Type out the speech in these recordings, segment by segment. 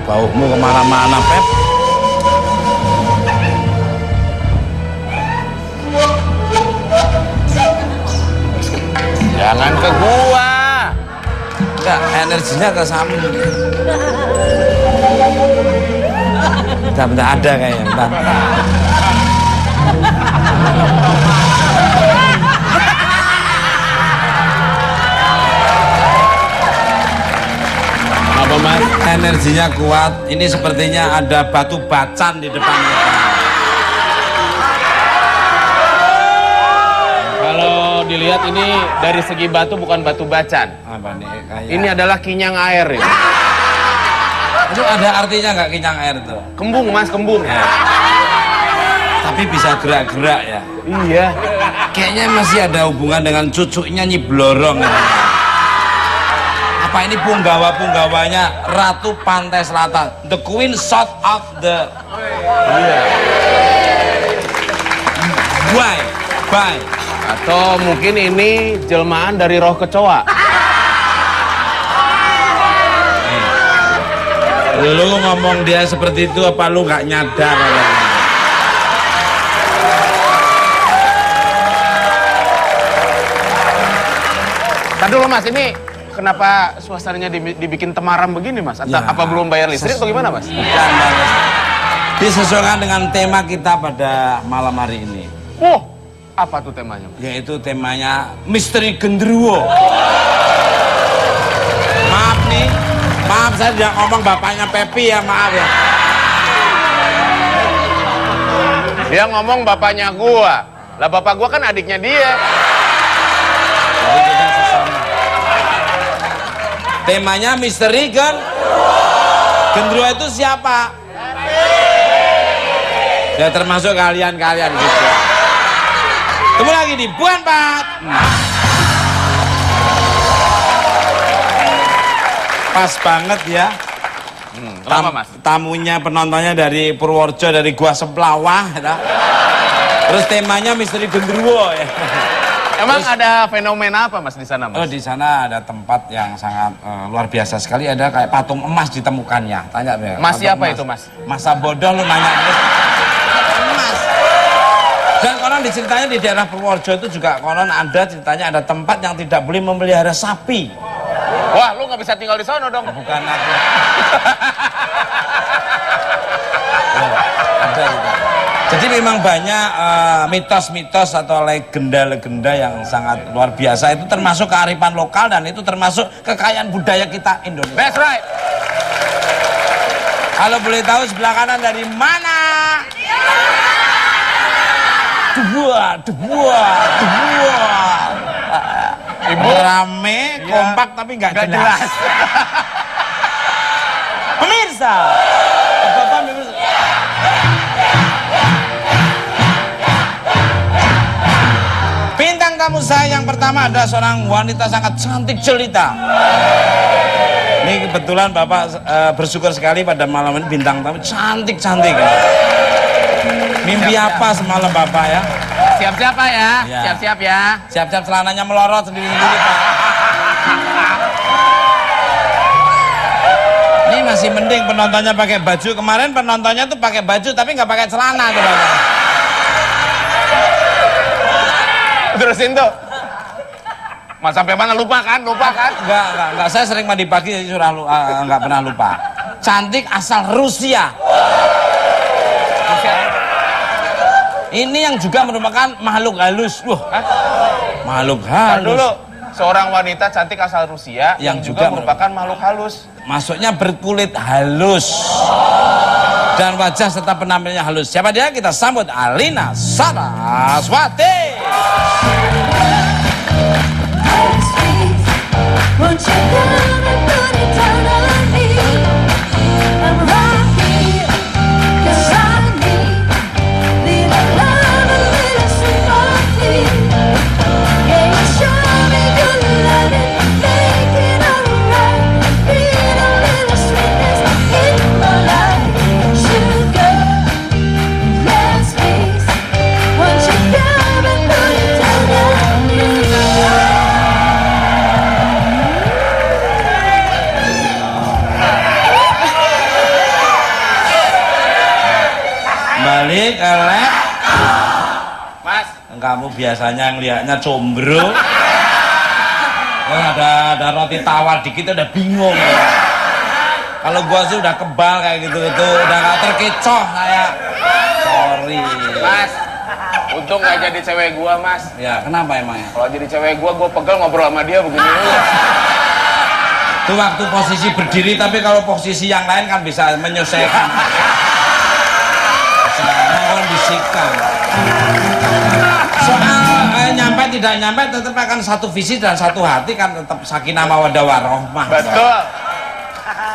baumu kemana-mana, Pep. Jangan ke gua. Enggak, energinya ke Sami. Bentar, ada kayaknya, bentar. Apa Mas? Energinya kuat. Ini sepertinya ada batu bacan di depan kita. Kalau dilihat ini dari segi batu bukan batu bacan. Apa nih? Kayak... Ini adalah kinyang air ya. Itu ada artinya nggak kinyang air tuh? Kembung Mas, kembung. Ya. Tapi bisa gerak-gerak ya. Iya. Kayaknya masih ada hubungan dengan cucunya Nyi Blorong. Ya. Apa ini punggawa-punggawanya Ratu Pantai Selatan, the Queen South of the... Why? Atau mungkin ini jelmaan dari roh kecoa. Lu ngomong dia seperti itu apa lu nggak nyadar? Tadi dulu Mas, ini kenapa suasananya dibikin temaram begini Mas? Atau Ya, apa belum bayar listrik atau gimana Mas? Bukan, disesuaikan dengan tema kita pada malam hari ini. Oh, apa tuh temanya? Yaitu temanya Misteri Genderuwo. Maaf saya tidak ngomong bapaknya Pepi ya, maaf ya. Dia ngomong bapaknya gua. Lah bapak gua kan adiknya dia. Jadi kita sesama. Temanya misteri kan? Genderuwo itu siapa? Ya termasuk kalian-kalian gitu. Ketemu lagi di Buan Pat. Pas banget ya. Kenapa Mas? Tamunya penontonnya dari Purworejo, dari Gua Semplawah ya. Terus temanya misteri genderuwo ya. Emang ada fenomena apa Mas di sana Mas? Oh, di sana ada tempat yang sangat luar biasa sekali, ada kayak patung emas ditemukannya. Tanya ya. Mas siapa itu Mas? Masa bodoh lu nanya terus. Emas. Dan konon diceritanya di daerah Purworejo itu juga konon ada ceritanya ada tempat yang tidak boleh memelihara sapi. Wah, lu nggak bisa tinggal di sana dong. Bukan aku. Ada gitu. Jadi memang banyak mitos-mitos atau legenda-legenda yang sangat luar biasa. Itu termasuk kearifan lokal dan itu termasuk kekayaan budaya kita Indonesia. That's right. Kalau boleh tahu sebelah kanan dari mana? Dua. Ibu rame, kompak tapi nggak jelas. Pemirsa, Bapak pemirsa. Bintang tamu saya yang pertama adalah seorang wanita sangat cantik jelita. Ini kebetulan Bapak bersyukur sekali pada malam ini bintang tamu cantik-cantik. Mimpi apa semalam Bapak ya? Siap-siap Pak ya. Ya. Siap-siap ya. Siap-siap celananya melorot sendiri-sendiri Pak. Ini masih mending penontonnya pakai baju. Kemarin penontonnya tuh pakai baju tapi nggak pakai celana tuh Bapak. Terusin tuh. Mas sampai mana lupa kan? Enggak. Saya sering mandi pagi jadi nggak pernah lupa. Cantik asal Rusia. Ini yang juga merupakan makhluk halus. Makhluk halus. Dulu seorang wanita cantik asal Rusia yang juga merupakan makhluk halus. Masuknya berkulit halus dan wajah serta penampilannya halus. Siapa dia? Kita sambut Alina Saraswati. Won't you come and put it down on me? I'm right here, 'cause I need little love, a little sympathy. Yeah, you show me good loving, make it alright. Need a little sweetness in my life. Sugar, yes please. Won't you come and put it down on me? Balik, elek. Mas, Kamu biasanya ngelihatnya combro. Ada roti tawar dikit udah bingung. Kalau gua sih udah kebal kayak gitu-gitu, udah gak terkecoh saya. Sorry. Mas, untung gak jadi cewek gua, Mas. Ya, kenapa emangnya? Kalau jadi cewek gua pegel ngobrol sama dia begini. Itu waktu posisi berdiri, tapi kalau posisi yang lain kan bisa menyesuaikan. Bisa mengkondisikan. Soal nyampe tidak nyampe tetap akan satu visi dan satu hati kan, tetap sakinah mawaddah warahmah. Betul.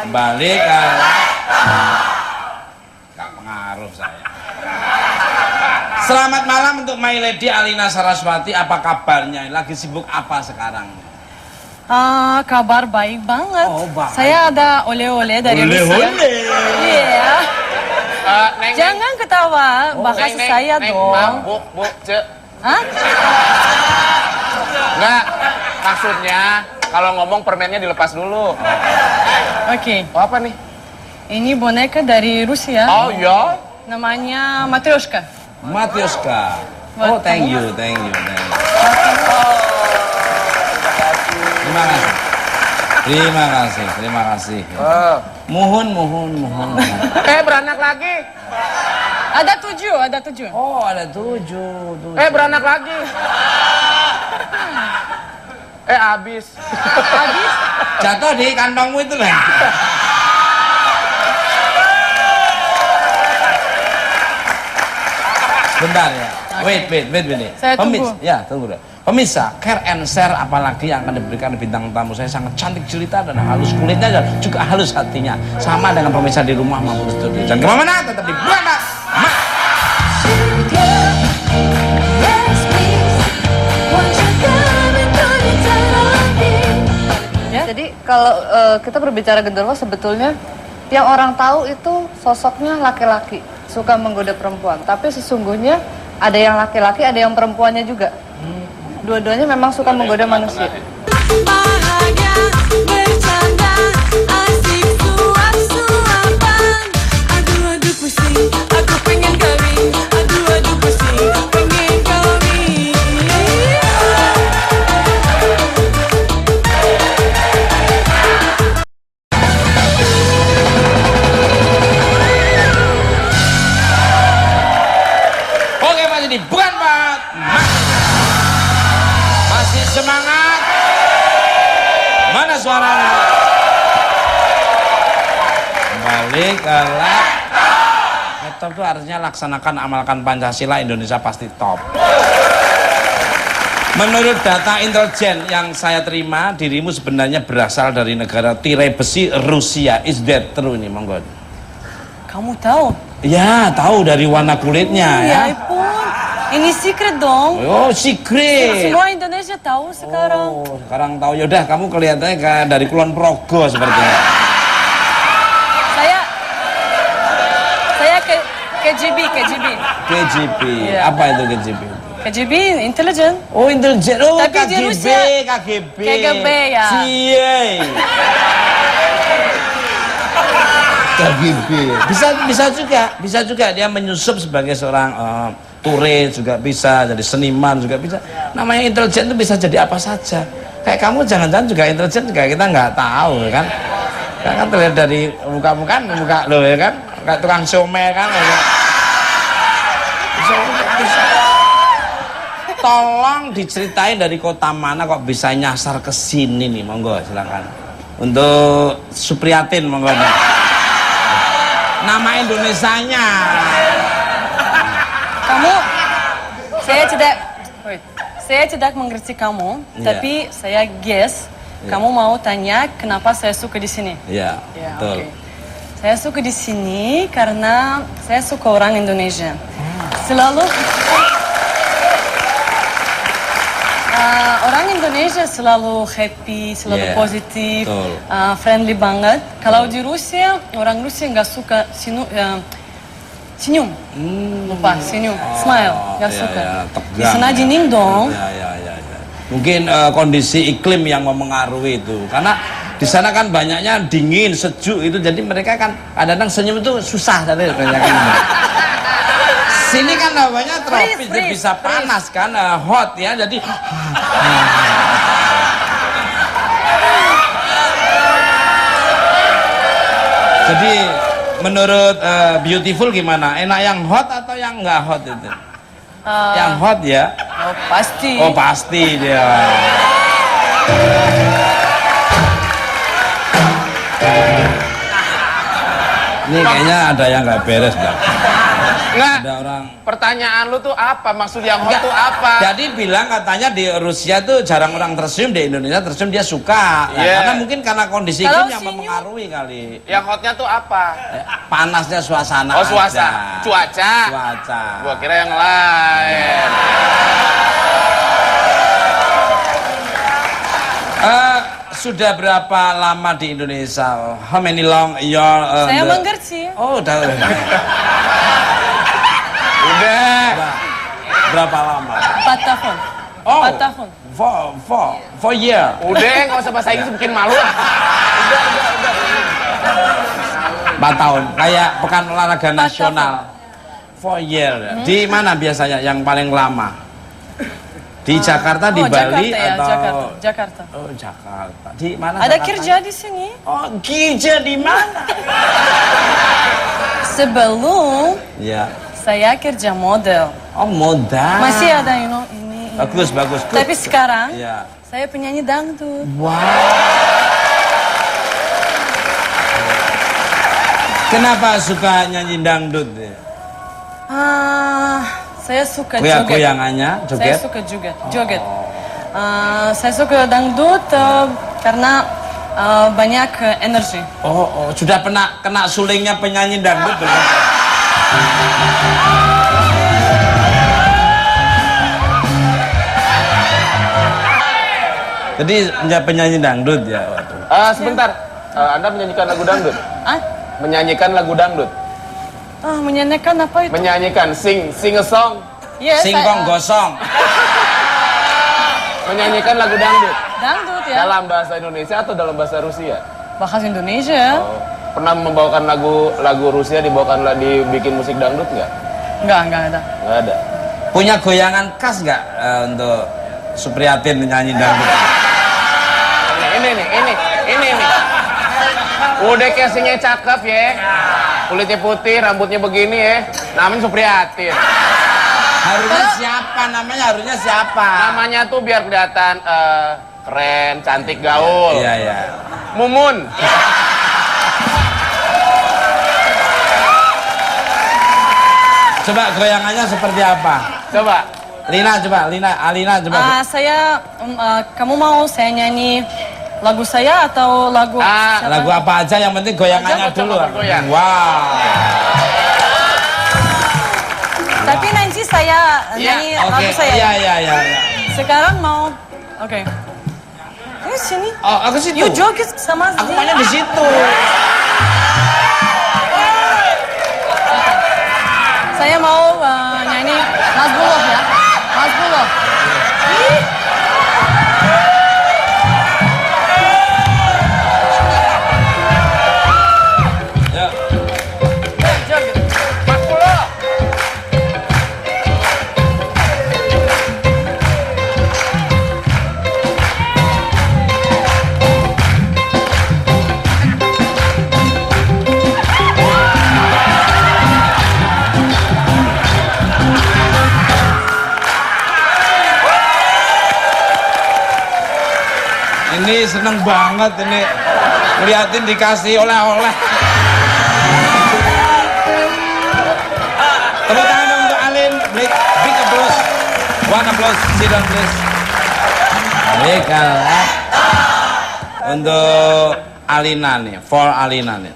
Balik kan. Gak pengaruh saya. Selamat malam untuk My Lady Alina Saraswati. Apa kabarnya? Lagi sibuk apa sekarang? Kabar baik banget. Oh, baik. Saya ada oleh-oleh dari Rusia. Oleh-oleh. Iya. Neng, Jangan ketawa, bahasa Neng, saya Neng, dong. maaf, Bu, Cek. Hah? Enggak, maksudnya kalau ngomong permennya dilepas dulu. Oke. Oh, apa nih? Ini boneka dari Rusia. Oh, iya. Namanya Matryoshka. Matyoska. Oh, thank you. Terima kasih. Mohon. Beranak lagi. Ada tujuh. Oh, ada tujuh. Beranak lagi. Habis. Habis? Jatuh di kantongmu itu lah. Bentar ya. Wait. Saya tunggu. Tunggu dulu. Pemirsa, care and share apalagi yang akan diberikan bintang tamu saya sangat cantik jelita dan halus kulitnya dan juga halus hatinya. Sama dengan pemirsa di rumah maupun di studio. Jangan kemana-mana, tetap di Buana. Yes, please. Won't you come and put it down on me? Ya? Jadi kalau kita berbicara genderuwo sebetulnya yang orang tahu itu sosoknya laki-laki suka menggoda perempuan, tapi sesungguhnya ada yang laki-laki, ada yang perempuannya juga. Dua-duanya memang suka menggoda manusia. Bahagia, bercanda, asik suap-suapan. Aduh pusing, aku pengen kawin. Aduh pusing, pengen kawin. Oke, masih di Bukan Pak. Masih semangat. Mana suaranya? Balik elek. Top itu artinya laksanakan amalkan Pancasila, Indonesia pasti top. Menurut data intelijen yang saya terima, dirimu sebenarnya berasal dari negara tirai besi Rusia. Is that true ini, monggo? Kamu tahu? Ya, tahu dari warna kulitnya ya. Ya ampun. Ini secret dong. Oh, secret. Semua Indonesia tahu sekarang. Oh, sekarang tahu. Yaudah, kamu kelihatannya kayak dari Kulon Progo sepertinya. Saya ke KGB. KGB. Iya. Apa itu KGB? KGB intelijen. Oh, intelijen. Oh, Tapi di KGB, Rusia, KGB. KGB ya. CIA. KGB. Bisa juga dia menyusup sebagai seorang turis juga bisa, jadi seniman juga bisa. Namanya intelijen itu bisa jadi apa saja. Kayak kamu jangan-jangan juga intelijen juga kita nggak tahu kan. Kan terlihat dari muka lo ya kan, kayak tukang somai kan. Bisa. Tolong diceritain dari kota mana kok bisa nyasar ke sini nih, monggo silakan. Untuk Supriyatin monggo. Nama Indonesianya. Kamu, saya tidak mengerti kamu, Iya. tapi saya guess kamu mau tanya kenapa saya suka di sini. Iya, Ya, betul. oke. Saya suka di sini karena saya suka orang Indonesia. Selalu orang Indonesia selalu happy, selalu Yeah, positif, betul. friendly banget. Kalau di Rusia, orang Rusia nggak suka senyum. Lupa senyum, smile, nggak Iya, suka. iya, tegang, Di sana ya. dingin dong. Ya. Mungkin kondisi iklim yang mempengaruhi itu. Karena di sana kan banyaknya dingin, sejuk itu, jadi mereka kan kadang-kadang senyum itu susah tadi kebanyakan. Sini kan hawanya tropis, Freeze, bisa panas kan, hot ya, jadi jadi menurut Beautiful gimana? Enak yang hot atau yang nggak hot itu? Yang hot ya? Oh, pasti. Oh pasti dia. Ini kayaknya ada yang nggak beres dah. Enggak. Ada orang. Pertanyaan lu tuh apa? Maksud yang hot Enggak. tuh apa? Jadi bilang katanya di Rusia tuh jarang orang tersenyum, di Indonesia tersenyum dia suka. Nah, Iya. karena mungkin karena kondisi Kalau iklim yang senyum. mempengaruhi kali. Yang hotnya tuh apa? Panasnya suasana. Oh, suasana. aja. Cuaca. Cuaca. Gua kira yang lain. Sudah berapa lama di Indonesia? How many long your? Saya mengerti. Oh, udah. Udah. Berapa lama? 4 tahun. Oh, 4 tahun. four year. Udah, nggak usah bahasa Inggris bikin malu lah. 4 tahun. Kayak pekan olahraga nasional. 4 year. Di mana biasanya yang paling lama? Di Jakarta, di Bali Jakarta, ya, atau? Jakarta. Oh, Jakarta. Di mana? Ada Jakarta? kerja di sini. Oh, kerja di mana? Sebelum Ya. saya kerja model. Oh, modal. Masih ada ini. Bagus, bagus. Good. Tapi sekarang Ya. saya penyanyi dangdut. Wow. Kenapa suka nyanyi dangdut? Saya suka joget. Goyang-goyangannya, Saya joget? suka joget. Saya suka dangdut karena banyak energi. Oh, sudah pernah kena sulingnya penyanyi dangdut belum? Jadi penyanyi dangdut ya waktu. Sebentar. Anda menyanyikan lagu dangdut? Ah? Menyanyikan lagu dangdut? Menyanyikan apa itu? Menyanyikan, sing a song. Yes, Singkong gosong. Menyanyikan lagu dangdut. Dangdut ya. Dalam bahasa Indonesia atau dalam bahasa Rusia? Bahasa Indonesia. Oh. Pernah membawakan lagu Rusia dibikin musik dangdut nggak? Enggak ada. Nggak ada. Punya goyangan khas nggak untuk Supriyatin menyanyi dangdut? Ini nih. Udah casingnya cakep ya. Kulitnya putih, rambutnya begini ya. Namanya Supriyatin. Harusnya siapa namanya? Harusnya siapa? Namanya tuh biar kelihatan keren, cantik, gaul. Iya, iya. Mumun. Coba goyangannya seperti apa? Coba. Alina coba. Kamu mau saya nyanyi lagu saya atau lagu siapa? Lagu apa aja yang penting goyangannya Coba dulu. bergoyang. Wow. Tapi nanti saya nyanyi Oke. lagu saya. Iya. Sekarang mau, oke. Yuk sini. Oh, aku situ. Yuk joget sama Aku dia. mainnya di situ. Saya mau nyanyi Mas Bulog ya. Mas Bulog. Ya. Joget. Mas Pulo. Ini seneng banget ini. Ngeliatin dikasih oleh-oleh. Tepuk tangan dong untuk Alin. Big applause. One applause. Sit down please. Baik, untuk Alina nih, for Alina nih.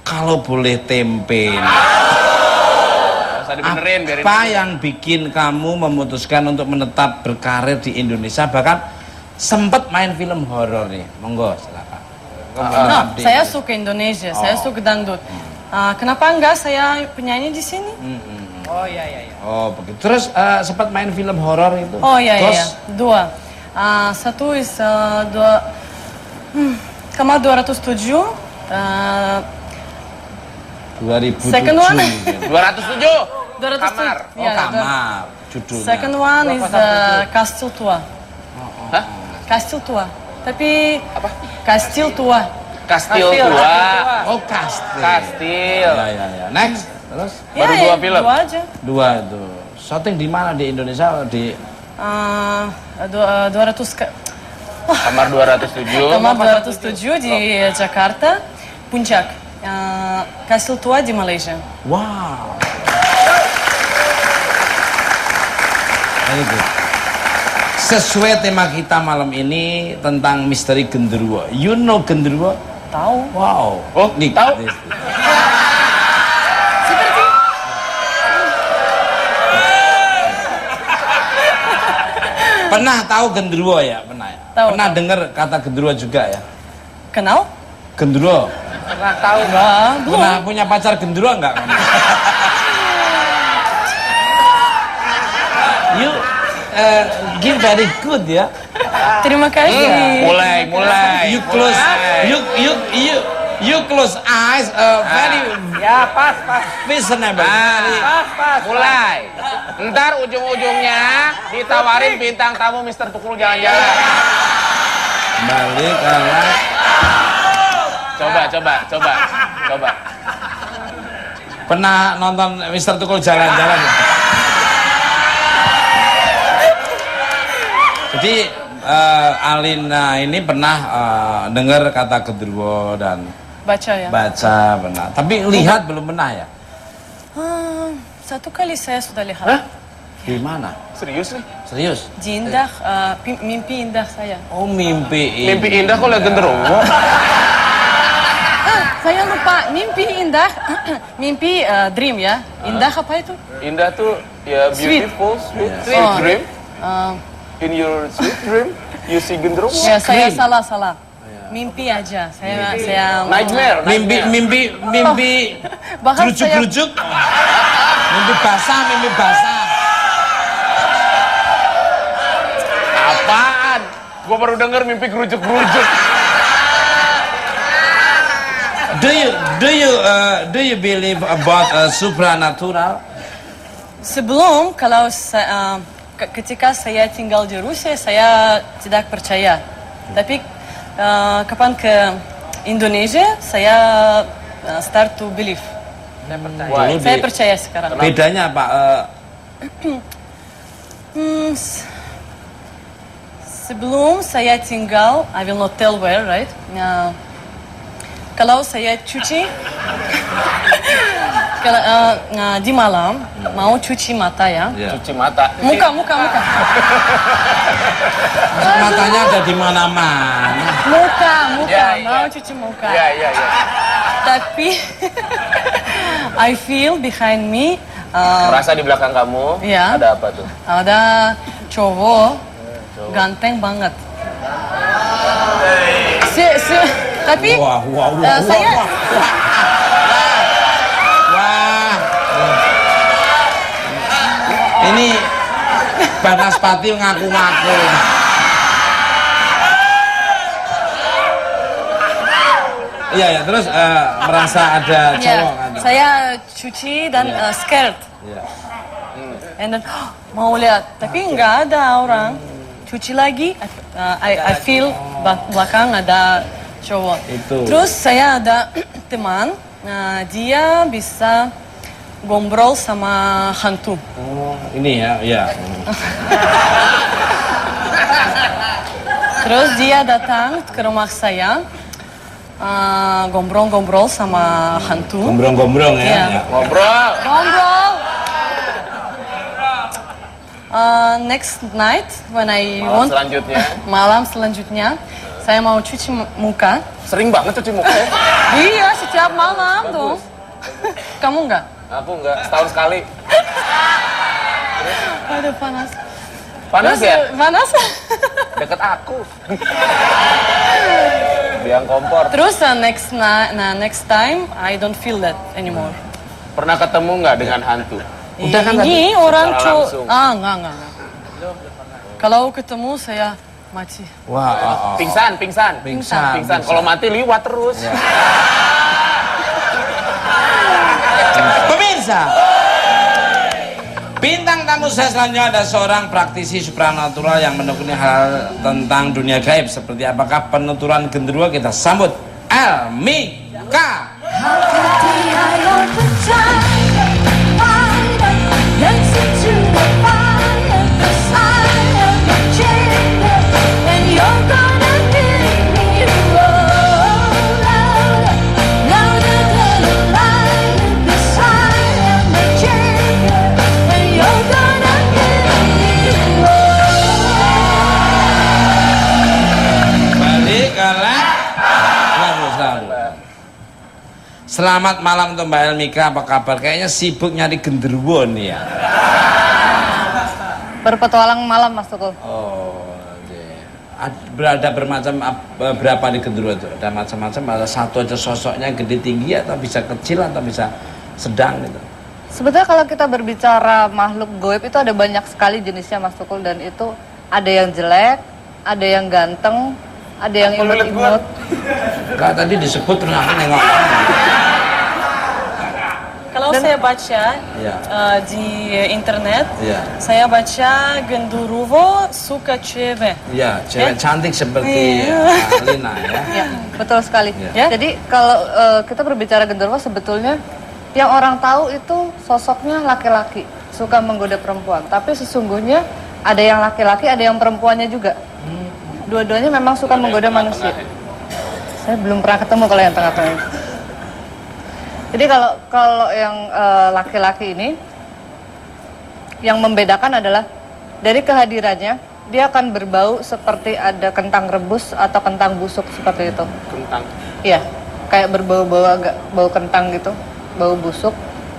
Kalau boleh tempe nih, Usah dibenerin biarin. apa yang bikin kamu memutuskan untuk menetap berkarir di Indonesia, bahkan sempat main film horor nih? Monggo silakan. No, saya suka Indonesia, saya suka dangdut. Kenapa enggak saya penyanyi di sini? Oh iya. Oh begitu. Terus sempat main film horor itu? Oh iya, Terus, dua. Satu is Kamar 207. 2007. Second one? 207. kamar. Oh, kamar. Judulnya. Second one is Kastil Tua. Hah? Kastil Tua. Tapi apa? Kastil Tua. Kastil tua. Oh, kastil. Kastil. Ya. Next. Terus? Baru Ya, 2 film? 2 aja. 2 itu. Syuting di mana? Di Indonesia atau di 200 Kamar 207. Kamar 207 di Jakarta, Puncak. Kastil Tua di Malaysia. Wow. Very good. Sesuai tema kita malam ini tentang misteri genderuwo. You know genderuwo? Tahu. Wow. Oh, tahu? Seperti Pernah tahu genderuwo ya? Pernah ya? Tahu, Pernah tahu. dengar kata genderuwo juga ya? kenal? Genderuwo. Pernah tahu. Enggak, belum. Pernah punya pacar genderuwo enggak kamu? You give very good ya. Terima kasih. Mulai. You close you close eyes very Ya, pas. reasonable. Pas. Mulai. Ntar ujung-ujungnya ditawarin bintang tamu Mr. Tukul jalan-jalan. Balik kalah. Coba. Pernah nonton Mr. Tukul jalan-jalan? Jadi Alina ini pernah dengar kata genderuwo dan Baca ya. baca pernah. Tapi lihat belum pernah ya? Satu kali saya sudah lihat. Hah? Di mana? Serius nih? Serius? Di indah, mimpi indah saya. Oh, mimpi Mimpi indah kok liat genderuwo? Saya lupa, mimpi indah, mimpi dream ya. Indah apa itu? Indah tuh ya Sweet. beautiful, sweet Oh. dream. Eh, In your sweet dream, you see genderuwo. ya saya salah. Mimpi aja. Saya Nightmare. mimpi Bahkan gerujuk-gerujuk. Mimpi basah. Apaan? Gua baru denger mimpi gerujuk-gerujuk. Do you believe about supernatural? Sebelum kalau ketika saya tinggal di Rusia saya tidak percaya. Tapi kapan ke Indonesia saya start to believe. Why? Saya percaya sekarang. Bedanya apa? Sebelum saya tinggal, I will not tell where, right? Kalau saya cuci, di malam mau cuci mata ya. Cuci mata. Muka. Matanya ada di mana-mana. Muka, Ya. mau cuci muka. Iya. Tapi I feel behind me Merasa di belakang kamu Iya. ada apa tuh? ada cowok ganteng banget. Tapi Wah. saya Wah. Ini Banaspati ngaku-ngaku. Iya, terus merasa ada ya, cowok kan? saya cuci dan scared. Iya. And then mau lihat, tapi nggak ada orang. Cuci lagi, I feel belakang ada cowok. Itu. Terus saya ada teman, dia bisa ngobrol sama hantu. Oh, ini ya. Terus dia datang ke rumah saya, ngobrol-ngobrol sama hantu. Gombrong-gombrong ya. Iya. Ya. Ngobrol. Ngobrol. Next night when I want malam selanjutnya saya mau cuci muka. Sering banget cuci muka ya? Iya, setiap malam dong. Kamu enggak? Aku enggak, setahun sekali. Aduh, panas. Panas Terus, ya? Panas. Deket aku. Biang kompor. Terus next time I don't feel that anymore. Pernah ketemu nggak dengan hantu? Udah kan Ini orang Secara cowok. langsung. Enggak. Kalau ketemu saya mati. Wah. Pingsan. Pingsan. Kalau mati liwat terus. Pemirsa, Bintang tamu saya selanjutnya ada seorang praktisi supranatural yang menekuni hal tentang dunia gaib. Seperti apakah penuturan genderuwo, kita sambut Elmika. Dia yang percaya pada yang sejuk pada kesalahan cinta, and you're gonna hear me roll louder, louder than a lion beside the chamber, and you're gonna hear me roll. Balik ke selalu. Selamat malam untuk Mbak Elmika, apa kabar? Kayaknya sibuk nyari genderuwo nih ya. Berpetualang malam Mas Tukul. Oh, iya. Berada berapa di genderuwo itu? Ada macam-macam, ada satu aja sosoknya gede tinggi atau bisa kecil atau bisa sedang gitu. Sebetulnya kalau kita berbicara makhluk goib itu ada banyak sekali jenisnya Mas Tukul, dan itu ada yang jelek, ada yang ganteng, ada yang imut-imut. Enggak, tadi disebut terus aku nengok. Kalau saya baca Ya. di internet, Ya. saya baca genderuwo suka cewek. Iya, cewek cantik seperti Iya. Lina ya. Ya, betul sekali. Ya. Jadi kalau kita berbicara genderuwo, sebetulnya yang orang tahu itu sosoknya laki-laki, suka menggoda perempuan. Tapi sesungguhnya ada yang laki-laki, ada yang perempuannya juga. Dua-duanya memang suka menggoda manusia. Saya belum pernah ketemu kalau yang tengah-tengah. Jadi kalau yang laki-laki ini, yang membedakan adalah dari kehadirannya dia akan berbau seperti ada kentang rebus atau kentang busuk seperti itu. Kentang. Iya, kayak berbau-bau agak bau kentang gitu, bau busuk.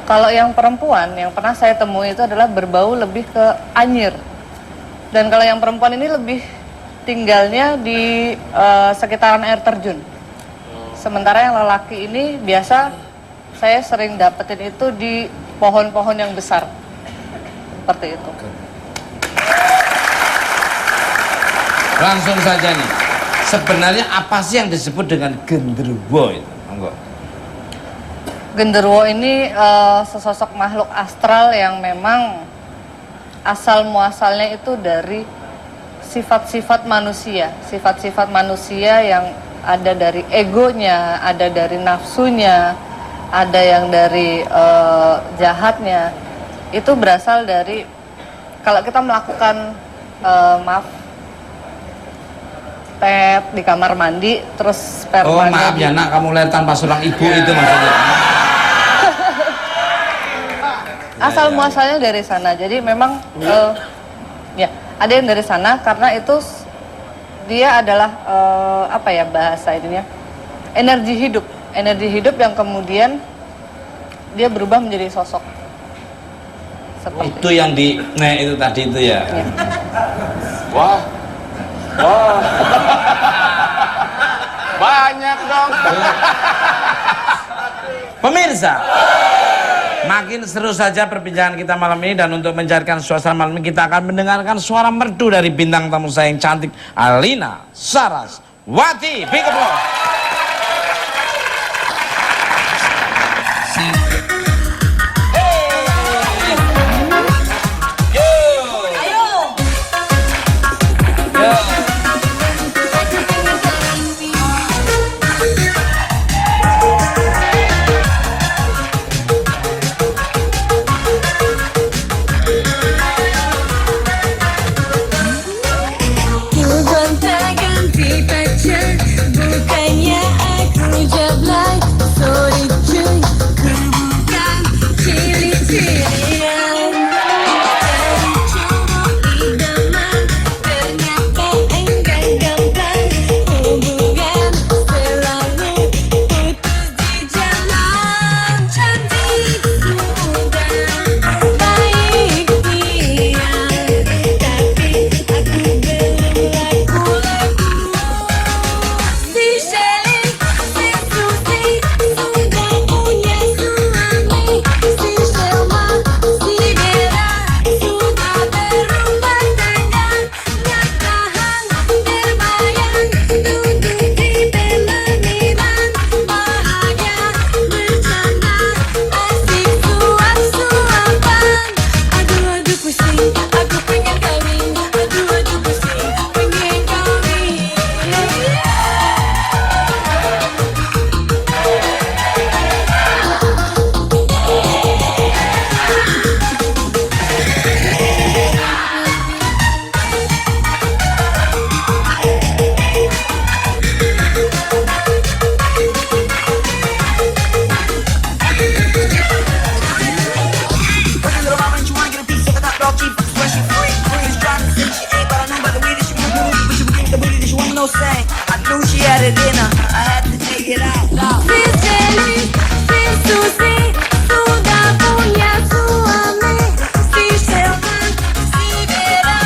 Kalau yang perempuan yang pernah saya temui itu adalah berbau lebih ke anyir. Dan kalau yang perempuan ini lebih tinggalnya di sekitaran air terjun. Sementara yang lelaki ini biasa saya sering dapetin itu di pohon-pohon yang besar. Seperti itu. Langsung saja nih. Sebenarnya apa sih yang disebut dengan genderuwo itu? Monggo. Genderuwo ini sesosok makhluk astral yang memang asal muasalnya itu dari sifat-sifat manusia. Sifat-sifat manusia yang ada dari egonya, ada dari nafsunya, ada yang dari jahatnya. Itu berasal dari kalau kita melakukan pet di kamar mandi, terus Oh spermanya maaf ya nak, kamu lihat tanpa seorang ibu itu maksudnya. asal muasalnya dari sana. Jadi memang ya ada yang dari sana karena itu dia adalah apa ya bahasa ininya, energi hidup yang kemudian dia berubah menjadi sosok. Seperti Itu yang di itu tadi itu ya. Ya. Wah. Wah. Banyak dong. Pemirsa, makin seru saja perbincangan kita malam ini, dan untuk mencairkan suasana malam ini kita akan mendengarkan suara merdu dari bintang tamu saya yang cantik, Alina Saraswati. Big applause. Gonta-ganti pacar, bukannya got it in her. I had to take it out. Si Shelly, si Susi, sudah punya suami. Si Sheldon, si Bella,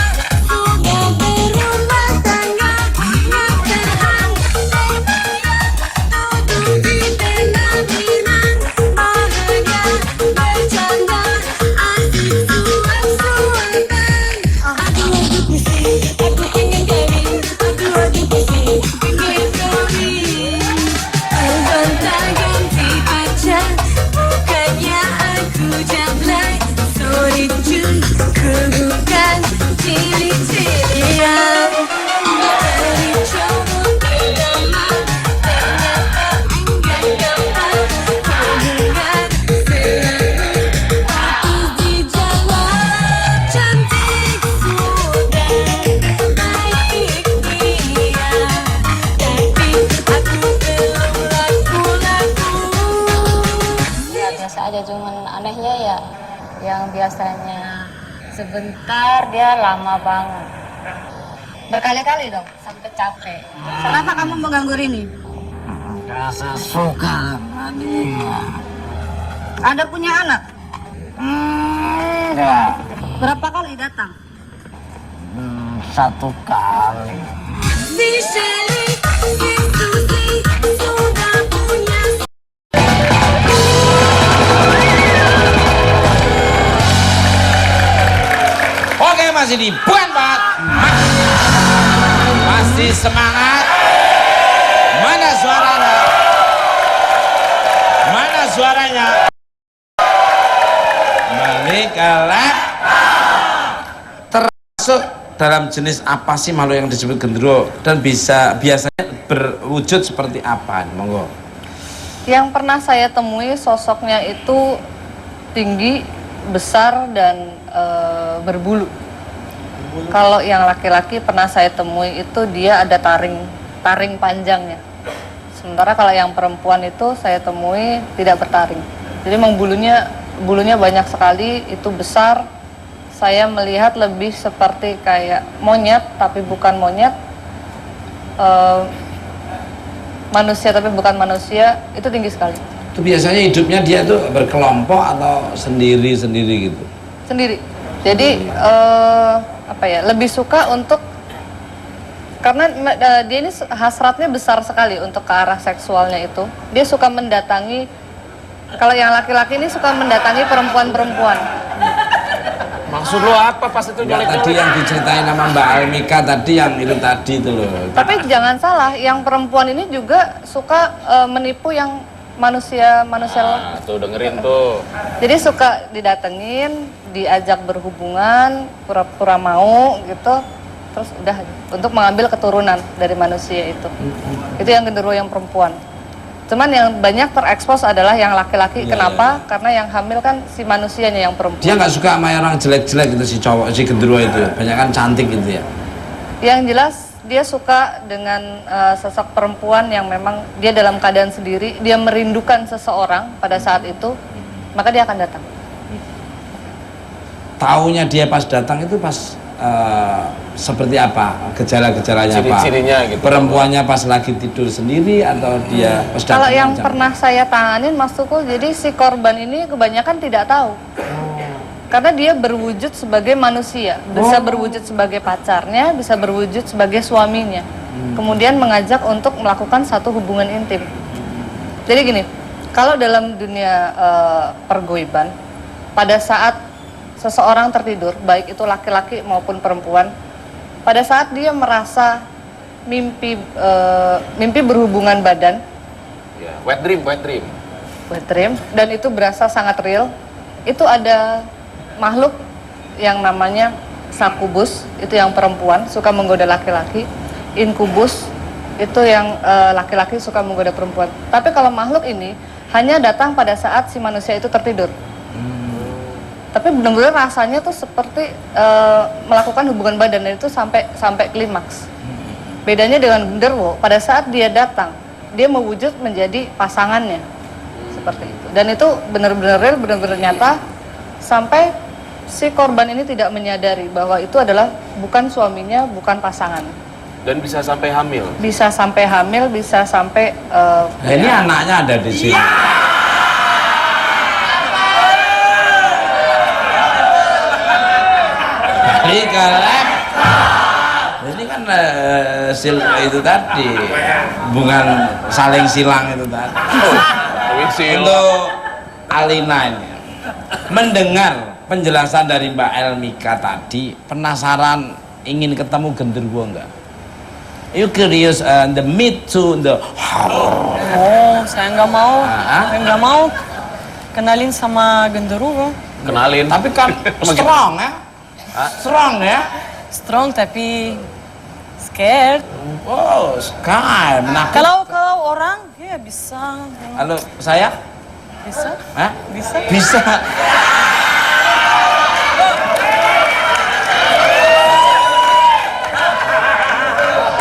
sudah berumah tangga. Yang tenang, duduk di pelaminan. Bahagia, bercanda, asik suap-suapan. Aku lagi pusing, aku pengen kawin. Aku lagi pusing, pengen kawin. Gonta-ganti pacar, bukannya aku jablay. Sorry cuy, ku bukan cili-cilian. Dari cowok pertama, ternyata enggak gampang. Hubungan selalu putus di jalan. Cantik sudah baik dia, tapi aku belum laku-laku. Ya biasa aja, cuman anehnya ya yang biasanya sebentar dia lama banget. Berkali-kali dong, Sampai capek. kenapa kamu mengganggu Rini? Rasa suka sama dia. Ada punya anak? Enggak, Berapa kali datang? satu kali. Si Shelly, si Susi, sudah punya. Oke, masih di bukan banget. Masih semangat. Mana suaranya? Mana suaranya? Balik ke lab. Termasuk dalam jenis apa sih makhluk yang disebut gendruwo dan biasanya berwujud seperti apa? Monggo. Yang pernah saya temui sosoknya itu tinggi, besar, dan berbulu. Kalau yang laki-laki pernah saya temui itu dia ada taring panjangnya. Sementara kalau yang perempuan itu saya temui tidak bertaring. Jadi memang bulunya banyak sekali, itu besar. Saya melihat lebih seperti kayak monyet, tapi bukan monyet. Manusia tapi bukan manusia, itu tinggi sekali. Itu biasanya hidupnya dia tuh berkelompok atau sendiri-sendiri gitu. Sendiri. Jadi apa ya, lebih suka untuk, karena dia ini hasratnya besar sekali untuk ke arah seksualnya itu. Dia suka mendatangi, kalau yang laki-laki ini suka mendatangi perempuan-perempuan. Maksud lo apa pas itu Enggak, tadi nyulik-nyulik? yang diceritain sama Mbak Almika tadi yang itu tadi itu loh. Tapi jangan salah, yang perempuan ini juga suka menipu yang manusia. Nah, tuh dengerin tuh. Jadi suka didatengin, diajak berhubungan, pura-pura mau gitu, terus udah untuk mengambil keturunan dari manusia itu. Itu yang genderuwo yang perempuan. Cuman yang banyak terekspos adalah yang laki-laki. Iya, Kenapa? Karena yang hamil kan si manusianya yang perempuan. Dia nggak suka sama orang jelek-jelek gitu si cowok, si gendruwo itu. Banyak kan cantik gitu ya. Yang jelas dia suka dengan sosok perempuan yang memang dia dalam keadaan sendiri, dia merindukan seseorang pada saat itu, maka dia akan datang. Taunya dia pas datang itu pas seperti apa? Gejala-gejalanya apa? Ciri-cirinya gitu. Perempuannya pas lagi tidur sendiri atau dia pas datang? Kalau yang macam- pernah saya tanganin Mas Tukul, jadi si korban ini kebanyakan tidak tahu. Karena dia berwujud sebagai manusia, bisa berwujud sebagai pacarnya, bisa berwujud sebagai suaminya. Kemudian mengajak untuk melakukan satu hubungan intim. Jadi gini, kalau dalam dunia pergoiban, pada saat seseorang tertidur, baik itu laki-laki maupun perempuan, pada saat dia merasa mimpi berhubungan badan, Ya, wet dream. wet dream, dan itu berasa sangat real, itu ada makhluk yang namanya sakubus, itu yang perempuan suka menggoda laki-laki, inkubus itu yang laki-laki suka menggoda perempuan. Tapi kalau makhluk ini hanya datang pada saat si manusia itu tertidur. Tapi benar-benar rasanya tuh seperti melakukan hubungan badan, dan itu sampai klimaks. Bedanya dengan genderuwo, pada saat dia datang, dia mewujud menjadi pasangannya seperti itu. Dan itu benar-benar real, benar-benar nyata, sampai si korban ini tidak menyadari bahwa itu adalah bukan suaminya, bukan pasangan. Dan bisa sampai hamil. Bisa sampai hamil, bisa sampai Nah, ini anaknya ada di sini. Jadi kalau ini kan itu tadi bukan saling silang itu tadi. Untuk Alina ini mendengar penjelasan dari Mbak Elmika tadi, penasaran ingin ketemu genderuwo enggak? You curious the meat to the Oh, saya nggak mau. Saya nggak mau kenalin sama genderuwo. Kenalin. tapi kan strong ya, strong ya. Strong tapi scared. Oh, Sky, menakutkan. Kalau orang ya bisa. Halo, saya? Bisa? Hah? Bisa? Bisa.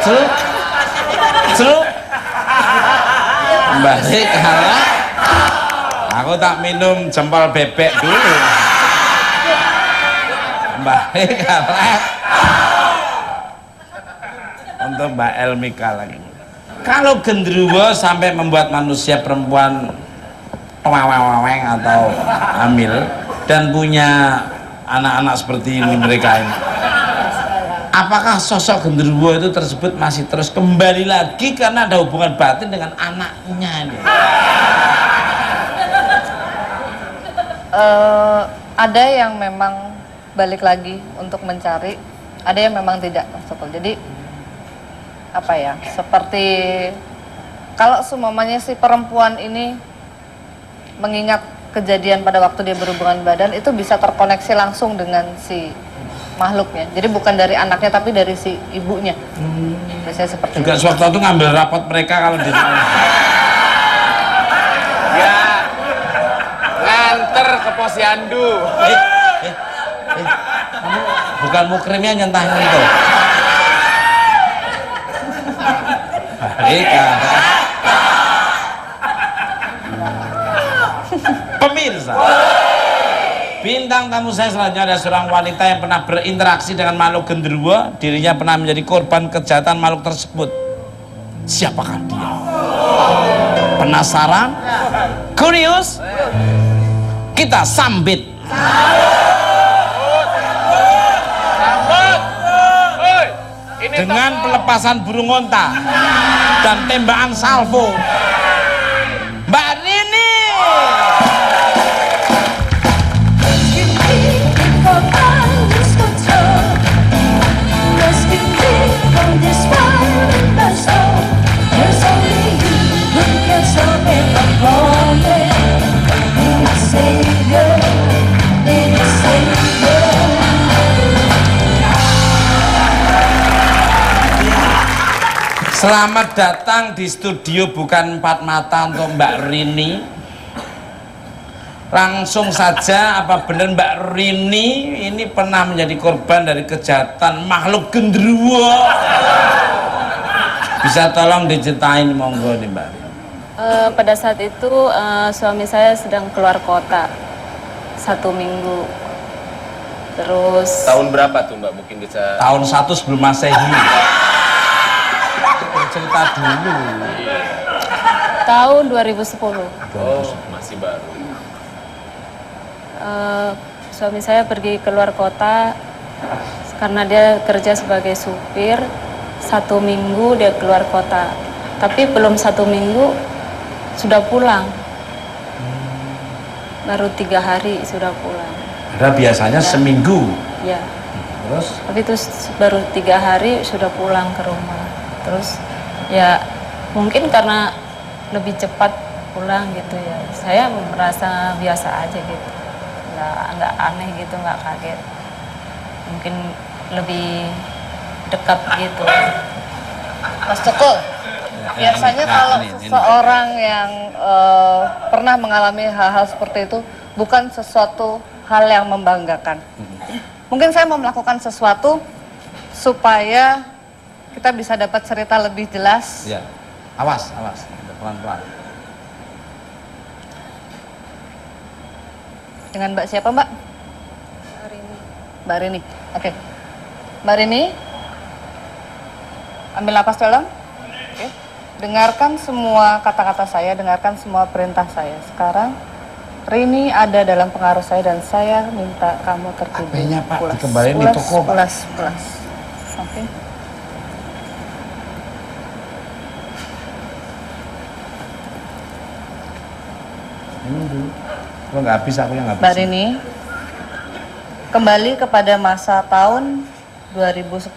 Celuk. Celuk. Balik kalah. Aku tak minum jempol bebek dulu. Balik kalah. Untuk Mbak Elmika lagi. Kalau genderuwo sampai membuat manusia perempuan waweng atau hamil dan punya anak-anak seperti ini mereka ini, apakah sosok genderuwo itu tersebut masih terus kembali lagi karena ada hubungan batin dengan anaknya ini? Ada yang memang balik lagi untuk mencari, ada yang memang tidak, Mas Tokol. Jadi apa ya, seperti kalau semuanya si perempuan ini mengingat kejadian pada waktu dia berhubungan badan, itu bisa terkoneksi langsung dengan si makhluknya. Jadi bukan dari anaknya tapi dari si ibunya. Biasanya seperti Juga itu. sewaktu itu ngambil rapot mereka kalau di Ya. Nganter ke posyandu. Kamu bukan mukrimnya nyentahin itu. Mereka. Pemirsa, bintang tamu saya selanjutnya ada seorang wanita yang pernah berinteraksi dengan makhluk genderuwo. Dirinya pernah menjadi korban kejahatan makhluk tersebut. Siapakah dia? Penasaran? Curious? Kita sambit. Woi, ini Dengan toko. pelepasan burung onta dan tembakan salvo, Mbak Rini. Selamat datang di studio Bukan Empat Mata untuk Mbak Rini. Langsung saja, apa benar Mbak Rini ini pernah menjadi korban dari kejahatan makhluk genderuwo? Bisa tolong diceritain monggo nih Mbak. Pada saat itu suami saya sedang keluar kota 1 minggu. Terus Tahun berapa tuh Mbak? Mungkin bisa. Tahun 1 sebelum Masehi. Cerita dulu. tahun 2010 Oh, masih baru. suami saya pergi keluar kota karena dia kerja sebagai supir. 1 minggu dia keluar kota, tapi belum 1 minggu sudah pulang. Baru 3 hari sudah pulang. Ada biasanya seminggu. Ya, Terus tapi itu baru 3 hari sudah pulang ke rumah. Terus ya mungkin karena lebih cepat pulang gitu ya, saya merasa biasa aja gitu, nggak aneh gitu, nggak kaget, mungkin lebih dekat gitu. Mas Tukul, biasanya kalau seseorang yang pernah mengalami hal-hal seperti itu bukan sesuatu hal yang membanggakan. Mungkin saya mau melakukan sesuatu supaya kita bisa dapat cerita lebih jelas. ya, awas, pelan-pelan. Dengan Mbak siapa, Mbak? Mbak Rini. Oke. Mbak Rini, Ambil napas dalam. Oke. Dengarkan semua kata-kata saya, dengarkan semua perintah saya. Sekarang Rini ada dalam pengaruh saya dan saya minta kamu tertidur. HP-nya, Pak, Pulas, dikembaliin di pulas, toko, Pak. pulas, pulas. Oke. Ini dulu. Kalau nggak habis aku yang nggak Mbak habis. Rini, kembali kepada masa tahun 2010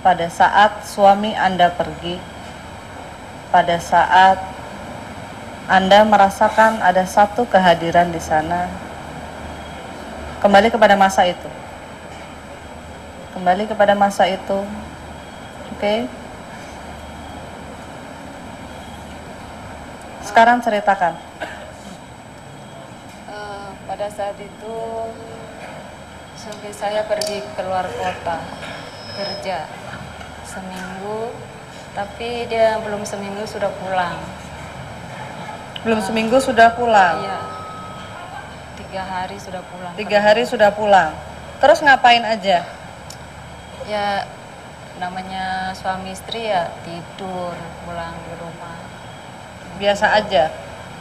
pada saat suami Anda pergi, pada saat Anda merasakan ada satu kehadiran di sana. Kembali kepada masa itu. Kembali kepada masa itu. Oke. Sekarang ceritakan. Pada saat itu suami saya pergi keluar kota kerja seminggu, tapi dia belum seminggu sudah pulang. Belum seminggu sudah pulang. Iya, 3 hari sudah pulang. 3 hari sudah pulang. Terus ngapain aja? Ya namanya suami istri ya tidur pulang di rumah. Biasa aja.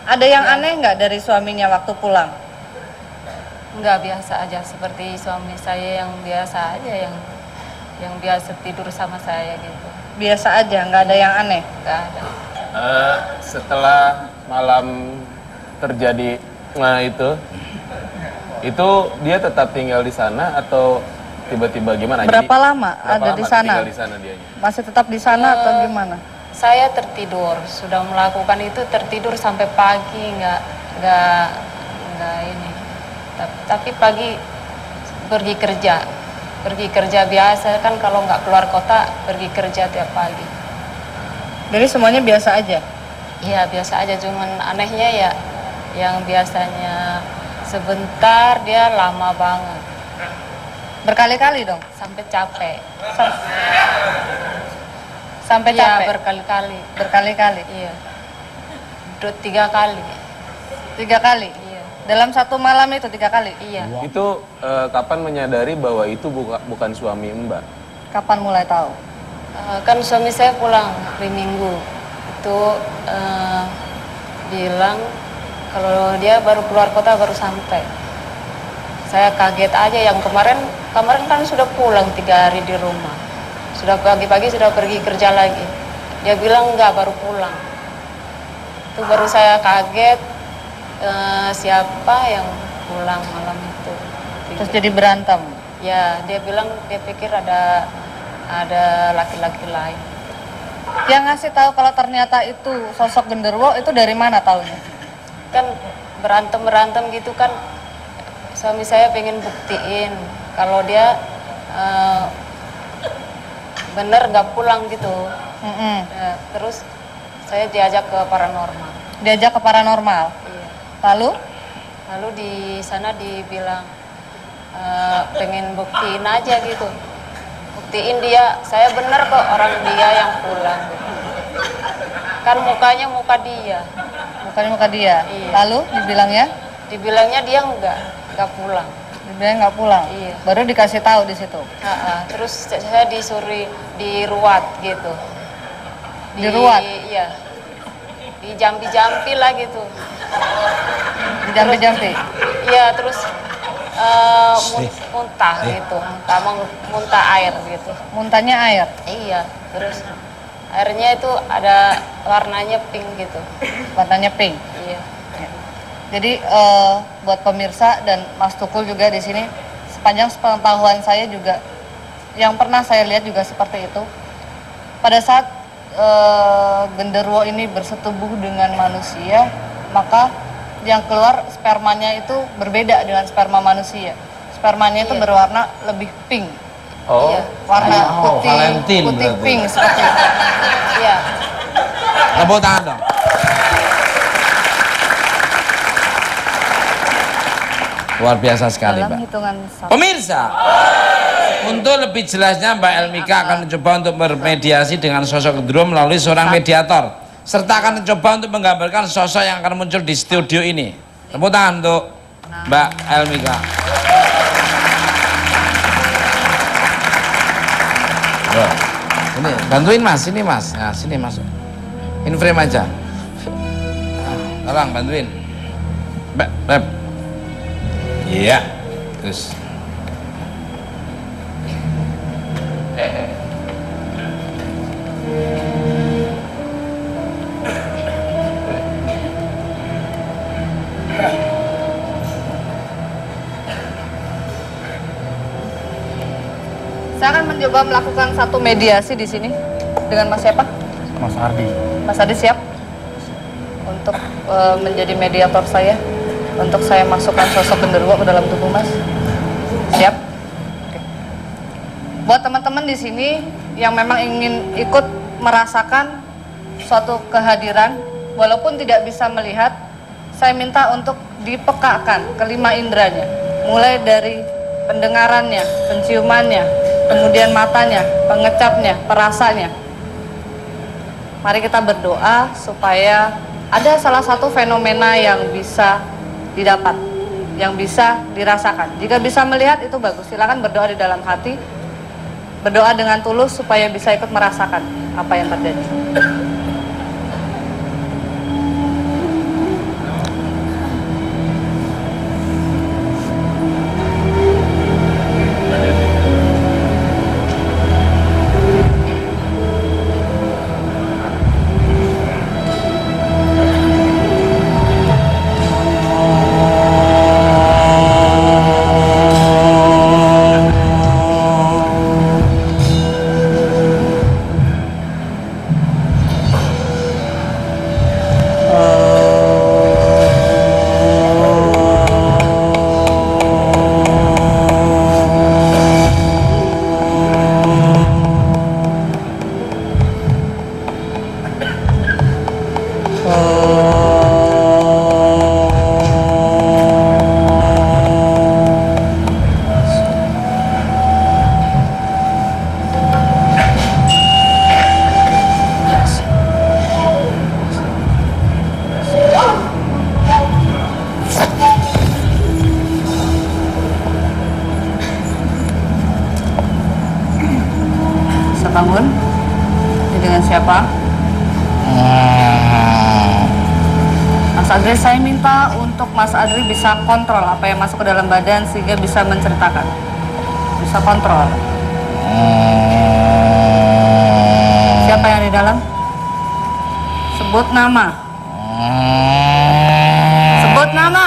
Ada yang aneh nggak dari suaminya waktu pulang? Enggak, biasa aja seperti suami saya yang biasa aja, yang biasa tidur sama saya gitu. Biasa aja, nggak ada yang aneh. Enggak ada. Setelah malam terjadi itu dia tetap tinggal di sana atau tiba-tiba gimana? Berapa lama berapa ada lama di sana? tinggal di sana dianya? Masih tetap di sana atau gimana? Saya tertidur, sudah melakukan itu tertidur sampai pagi, nggak ini. Tapi pagi pergi kerja biasa kan, kalau nggak keluar kota pergi kerja tiap pagi. Jadi semuanya biasa aja. Iya biasa aja, cuman anehnya ya yang biasanya sebentar dia lama banget Berkali-kali dong. sampai capek. Sampai Iya, capek. berkali-kali. Berkali-kali. Iya. 3 kali. 3 kali. Iya. Dalam satu malam itu 3 kali. Iya. Itu kapan menyadari bahwa itu bukan suami Mbak? Kapan mulai tahu? Kan suami saya pulang hari Minggu. Itu bilang kalau dia baru keluar kota baru sampai. Saya kaget aja, yang kemarin kan sudah pulang 3 hari di rumah. Sudah pagi-pagi sudah pergi kerja lagi. Dia bilang enggak, baru pulang. Itu baru saya kaget, siapa yang pulang malam itu. Terus jadi berantem. Ya, dia bilang dia pikir ada laki-laki lain. Yang ngasih tahu kalau ternyata itu sosok genderuwo itu dari mana taunya? Kan berantem gitu kan, suami saya pengen buktiin kalau dia bener nggak pulang gitu. Ya, terus saya diajak ke paranormal. Diajak ke paranormal. Iya. Lalu di sana dibilang pengen buktiin aja gitu, buktiin dia saya bener kok, orang dia yang pulang gitu. Kan mukanya muka dia. bukan muka dia. Iya. Lalu Dibilangnya dia nggak pulang. dibilang nggak pulang. Iya. Baru dikasih tahu di situ. Terus saya disuruh diruat gitu. Diruat? Iya. Dijampi-jampi lah gitu. Dijampi-jampi. Iya, terus muntah gitu, muntah air gitu. Muntahnya air. Iya, terus airnya itu ada warnanya pink gitu. Warnanya pink. Iya. Jadi buat pemirsa dan Mas Tukul juga di sini, sepanjang pengetahuan saya juga, yang pernah saya lihat juga seperti itu. Pada saat genderuwo ini bersetubuh dengan manusia, maka yang keluar spermanya itu berbeda dengan sperma manusia. Spermanya itu Iya. berwarna lebih pink, Oh, Iya. warna Oh, putih, Valentine putih berarti. pink seperti itu. Iya. Tepuk tangan dong. Luar biasa sekali, Dalam Mbak. hitungan satu. Pemirsa, untuk lebih jelasnya Mbak Elmika akan mencoba untuk bermediasi dengan sosok genderuwo melalui seorang mediator, serta akan mencoba untuk menggambarkan sosok yang akan muncul di studio ini. Tepuk tangan untuk Mbak Elmika. Yo. Ini bantuin mas, sini mas. Nah, sini masuk. In frame aja. Tolong bantuin. Beb. Iya. Terus. Saya akan mencoba melakukan satu mediasi di sini dengan Mas siapa? Mas Ardi. Mas Adi siap untuk menjadi mediator saya, untuk saya masukkan sosok genderuwo ke dalam tubuh Mas. Siap? Oke. Buat teman-teman di sini yang memang ingin ikut merasakan suatu kehadiran, walaupun tidak bisa melihat, saya minta untuk dipekakan kelima inderanya, mulai dari pendengarannya, penciumannya, kemudian matanya, pengecapnya, perasanya. Mari kita berdoa supaya ada salah satu fenomena yang bisa didapat, yang bisa dirasakan. Jika bisa melihat itu bagus, silakan berdoa di dalam hati, berdoa dengan tulus supaya bisa ikut merasakan apa yang terjadi. Bangun. Ini dengan siapa? Mas Adri, saya minta untuk Mas Adri bisa kontrol apa yang masuk ke dalam badan sehingga bisa menceritakan. Bisa kontrol. Siapa yang di dalam? Sebut nama. Sebut nama.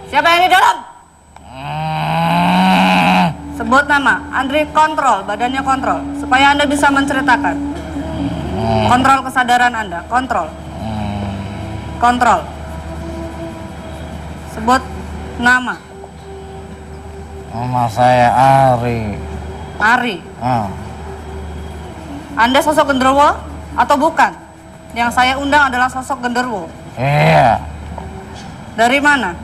Siapa yang di dalam? Sebut nama. Andri kontrol, badannya kontrol, supaya Anda bisa menceritakan. Kontrol kesadaran Anda, kontrol. Kontrol. Sebut nama. Nama saya Ari. Ari. Anda sosok genderuwo atau bukan? Yang saya undang adalah sosok genderuwo. Iya, Dari mana?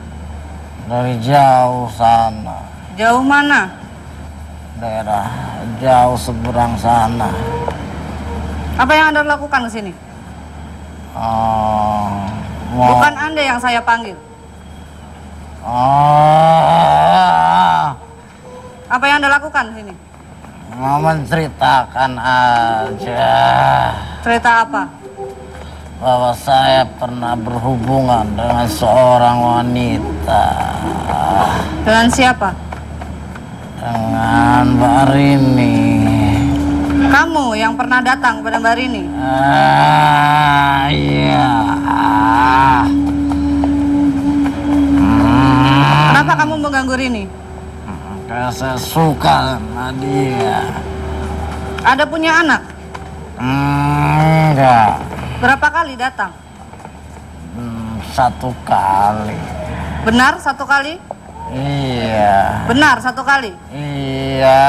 dari jauh sana. Jauh mana? Daerah jauh seberang sana. Apa yang Anda lakukan ke sini? Mau Bukan Anda yang saya panggil. Apa yang Anda lakukan di sini? mau menceritakan aja Cerita apa? bahwa saya pernah berhubungan dengan seorang wanita. Dengan siapa? Dengan Mbak Rini. Kamu yang pernah datang kepada Mbak Rini? Iya. Kenapa kamu mengganggu Rini? Karena saya suka sama dia. Ada punya anak? Enggak. Berapa kali datang? Satu kali. Benar satu kali? Iya. Benar satu kali? Iya.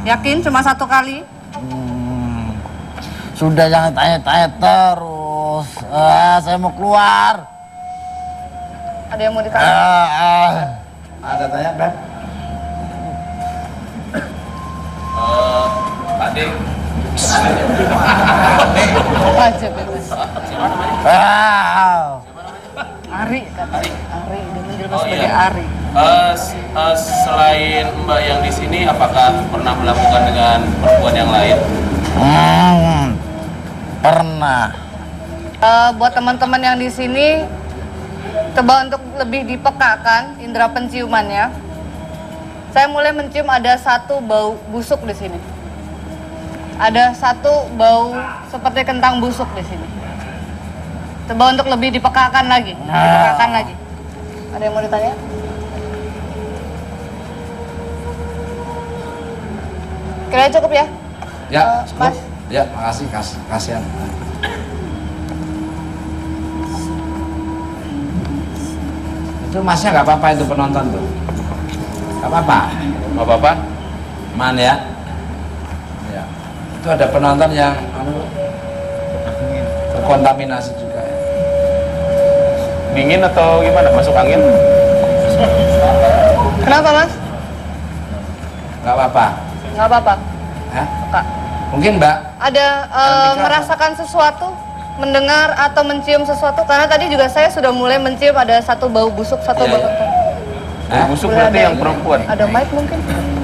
Yakin cuma satu kali? Sudah jangan tanya-tanya terus. Saya mau keluar. Ada yang mau ditanya? Ada tanya, Beb? Pak Dik. Apa aja bebas. Ari kata Ari, dia manggil sebagai Ari. Selain Mbak yang di sini, apakah pernah melakukan dengan perempuan yang lain? Pernah. Buat teman-teman yang di sini, coba untuk lebih dipekakan indera penciumannya. Saya mulai mencium ada satu bau busuk di sini. Ada satu bau seperti kentang busuk di sini. Coba untuk lebih dipekakan lagi. Dipekakan lagi. Ada yang mau ditanya? Kira cukup ya? Ya, cukup. Mas. Ya, makasih, kasihan. Itu masnya nggak apa-apa itu penonton tuh. Nggak apa-apa. Nggak apa-apa? Man ya. Ya. Itu ada penonton yang terkontaminasi juga. Dingin atau gimana? Masuk angin? Kenapa mas? Nggak apa-apa. Nggak apa-apa. Hah? Kak. Mungkin Mbak. Ada merasakan sesuatu, mendengar atau mencium sesuatu? Karena tadi juga saya sudah mulai mencium ada satu bau busuk, satu Iya, bau iya. kentang. Hah? Busuk Boleh berarti ada yang perempuan. Ada mic mungkin?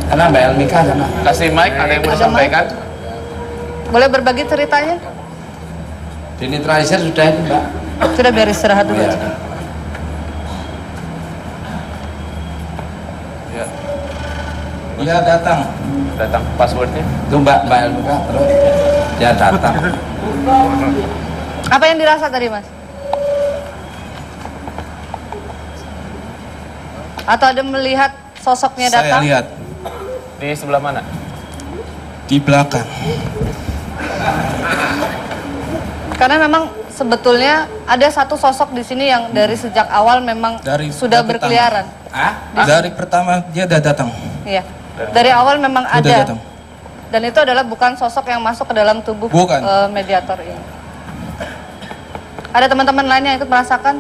Karena Mbak Elmika sama. Kasih mic, ada yang mau Ada mic? sampaikan? Boleh berbagi ceritanya? Dinetralisir sudah itu Mbak. Sudah biar istirahat dulu. Iya. Ya, Iya datang. datang passwordnya. Itu Mbak Elmika terus dia datang. Apa yang dirasa tadi mas? Atau ada melihat sosoknya Saya datang? lihat Di sebelah mana? di belakang. Karena memang sebetulnya ada satu sosok di sini yang dari sejak awal memang Dari sudah pertama. berkeliaran. Hah? Dari pertama dia udah datang. Iya. Dari awal memang Udah ada. datang. Dan itu adalah bukan sosok yang masuk ke dalam tubuh Bukan. mediator ini. Ada teman-teman lain yang ikut merasakan?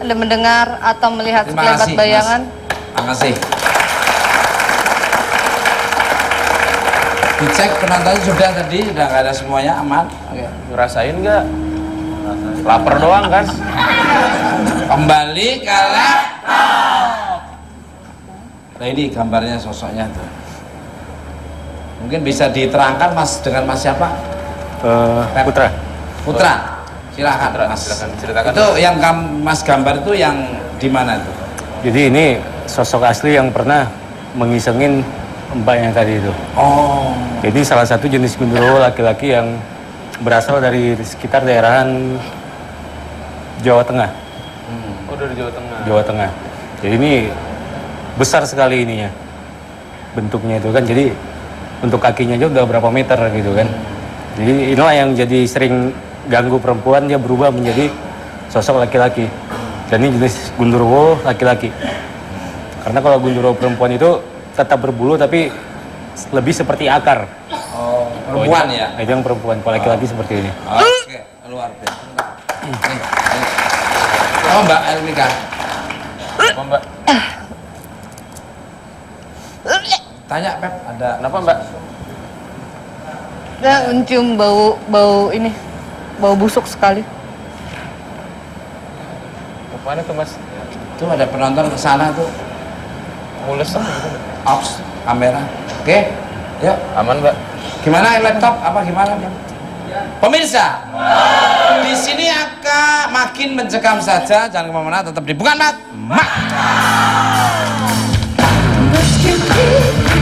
Ada mendengar atau melihat Terima sekelebat kasih, bayangan? Terima kasih. Dicek penontonnya sudah tadi, sudah nggak ada semuanya aman. Oke. Ngerasain nggak? Lapar doang kan? Kembali ke laptop. Nah ini gambarnya sosoknya tuh. Mungkin bisa diterangkan Mas dengan Mas siapa? Putra. Putra. Silakan Putra, Mas. silakan ceritakan. Itu yang Mas gambar itu yang di mana tuh? Jadi ini sosok asli yang pernah mengisengin mbak yang tadi itu. Oh. Jadi salah satu jenis genderuwo laki-laki yang berasal dari sekitar daerahan Jawa Tengah. Oh, dari Jawa Tengah. Jawa Tengah. Jadi ini besar sekali ininya. Bentuknya itu kan. Jadi untuk kakinya juga udah berapa meter gitu kan. Jadi inilah yang jadi sering ganggu perempuan, dia berubah menjadi sosok laki-laki. Dan ini jenis genderuwo laki-laki. Karena kalau genderuwo perempuan itu tetap berbulu tapi lebih seperti akar. Oh, perempuan Oh, ya. Itu yang perempuan, kalau laki-laki seperti ini. Oke, luar biasa. Oh, Mbak Elmika. Apa Mbak? Tanya Pep, ada Kenapa Mbak? Saya mencium bau ini, bau busuk sekali. Mana tuh Mas? Itu ada penonton ke sana tuh. Mules apa gitu? Ops, kamera. Oke. Yuk. Aman Mbak? Gimana laptop? Apa gimana? Bang? Pemirsa, di sini akan makin mencekam saja. Jangan kemana-mana, tetap di Bukan Mat. Mat. Rescue me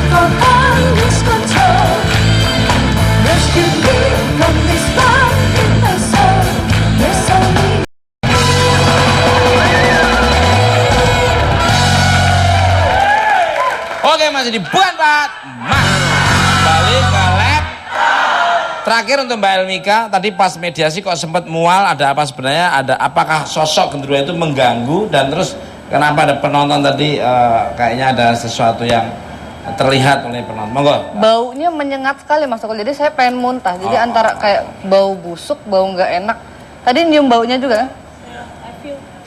from I lose control. Rescue me from this fire in my soul. There's only Oke, masih di Bukan Mat. Mat. Balik ke lab. Terakhir untuk Mbak Elmika, tadi pas mediasi kok sempat mual, ada apa sebenarnya? Ada apakah sosok genderuwo itu mengganggu dan terus kenapa ada penonton tadi kayaknya ada sesuatu yang terlihat oleh penonton. Monggo. Baunya menyengat sekali Mas Tukul. Jadi saya pengen muntah. Jadi antara kayak bau busuk, bau nggak enak. Tadi nyium baunya juga kan?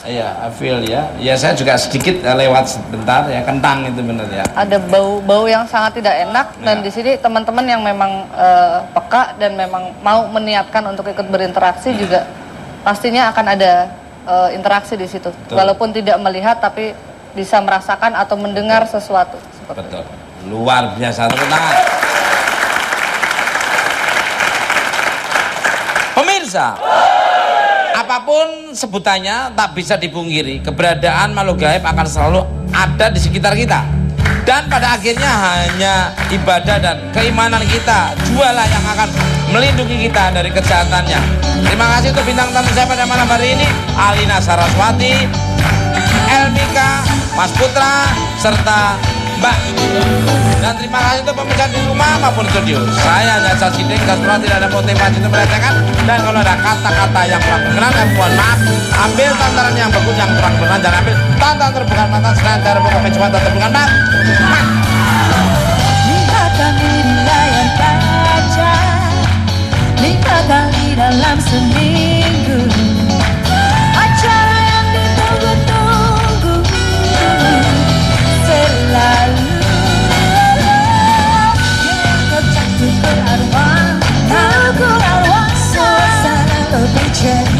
Iya, I feel ya. Ya saya juga sedikit lewat sebentar ya, kentang itu benar ya. Ada bau yang sangat tidak enak dan Ya. di sini teman-teman yang memang peka dan memang mau meniatkan untuk ikut berinteraksi juga pastinya akan ada interaksi di situ. Betul. Walaupun tidak melihat tapi bisa merasakan atau mendengar sesuatu. Seperti Betul. Luar biasa, tepuk tangan. Pemirsa, apapun sebutannya tak bisa dipungkiri, keberadaan makhluk gaib akan selalu ada di sekitar kita. Dan pada akhirnya hanya ibadah dan keimanan kita jualah yang akan melindungi kita dari kejahatannya. Terima kasih untuk bintang tamu saya pada malam hari ini, Alina Saraswati, Elmika, Mas Putra, serta Mbak. Dan terima kasih untuk pemirsa di rumah maupun studio. Saya hanya Sasideng, Gastrola, tidak ada motivasi untuk melecehkan. Dan kalau ada kata-kata yang kurang berkenan, mohon maaf. Ambil tantaran yang bagus, yang kurang berkenan, dan ambil tantangan terbuka mata, senantiasa terbuka mencoba terbuka mata. Lihat kami di layar kaca, 5 kali dalam seminggu, acara yang ditunggu-tunggu selalu yang terjatuh berarwah, suasana lebih ceria.